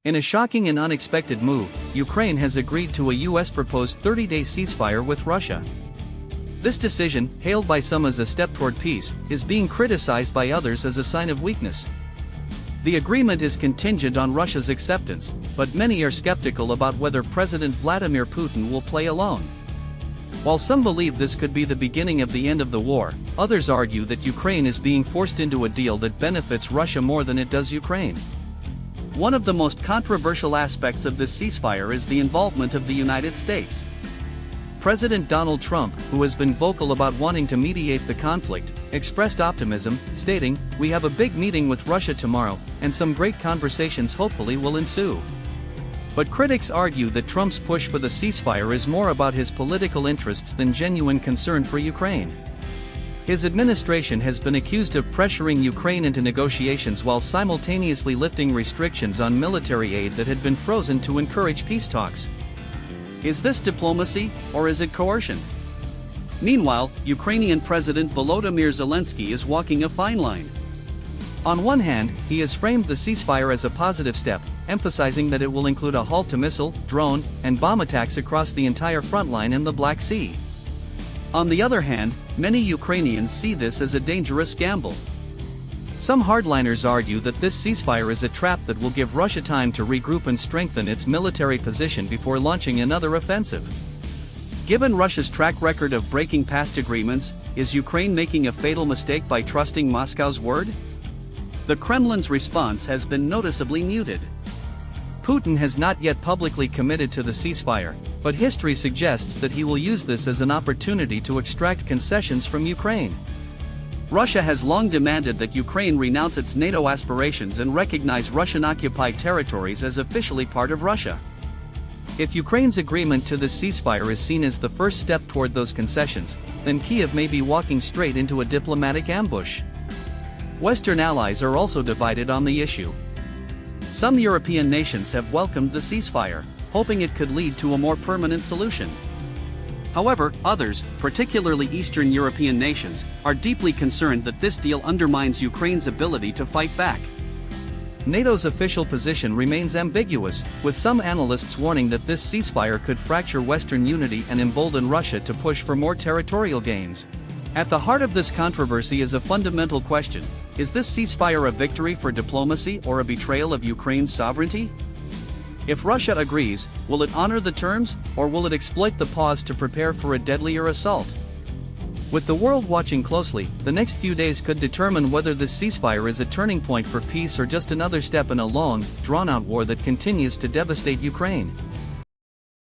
In a shocking and unexpected move, Ukraine has agreed to a US proposed 30-day ceasefire with Russia. This decision, hailed by some as a step toward peace, is being criticized by others as a sign of weakness. The agreement is contingent on Russia's acceptance, but many are skeptical about whether President Vladimir Putin will play alone. While some believe this could be the beginning of the end of the war, others argue that Ukraine is being forced into a deal that benefits Russia more than it does Ukraine. One of the most controversial aspects of this ceasefire is the involvement of the United States. President Donald Trump, who has been vocal about wanting to mediate the conflict, expressed optimism, stating, "We have a big meeting with Russia tomorrow, and some great conversations hopefully will ensue." But critics argue that Trump's push for the ceasefire is more about his political interests than genuine concern for Ukraine. His administration has been accused of pressuring Ukraine into negotiations while simultaneously lifting restrictions on military aid that had been frozen to encourage peace talks. Is this diplomacy, or is it coercion? Meanwhile, Ukrainian President Volodymyr Zelensky is walking a fine line. On one hand, he has framed the ceasefire as a positive step, emphasizing that it will include a halt to missile, drone, and bomb attacks across the entire front line in the Black Sea. On the other hand, many Ukrainians see this as a dangerous gamble. Some hardliners argue that this ceasefire is a trap that will give Russia time to regroup and strengthen its military position before launching another offensive. Given Russia's track record of breaking past agreements, is Ukraine making a fatal mistake by trusting Moscow's word? The Kremlin's response has been noticeably muted. Putin has not yet publicly committed to the ceasefire, but history suggests that he will use this as an opportunity to extract concessions from Ukraine. Russia has long demanded that Ukraine renounce its NATO aspirations and recognize Russian-occupied territories as officially part of Russia. If Ukraine's agreement to this ceasefire is seen as the first step toward those concessions, then Kyiv may be walking straight into a diplomatic ambush. Western allies are also divided on the issue. Some European nations have welcomed the ceasefire, hoping it could lead to a more permanent solution. However, others, particularly Eastern European nations, are deeply concerned that this deal undermines Ukraine's ability to fight back. NATO's official position remains ambiguous, with some analysts warning that this ceasefire could fracture Western unity and embolden Russia to push for more territorial gains. At the heart of this controversy is a fundamental question: is this ceasefire a victory for diplomacy or a betrayal of Ukraine's sovereignty? If Russia agrees, will it honor the terms, or will it exploit the pause to prepare for a deadlier assault? With the world watching closely, the next few days could determine whether this ceasefire is a turning point for peace or just another step in a long, drawn-out war that continues to devastate Ukraine.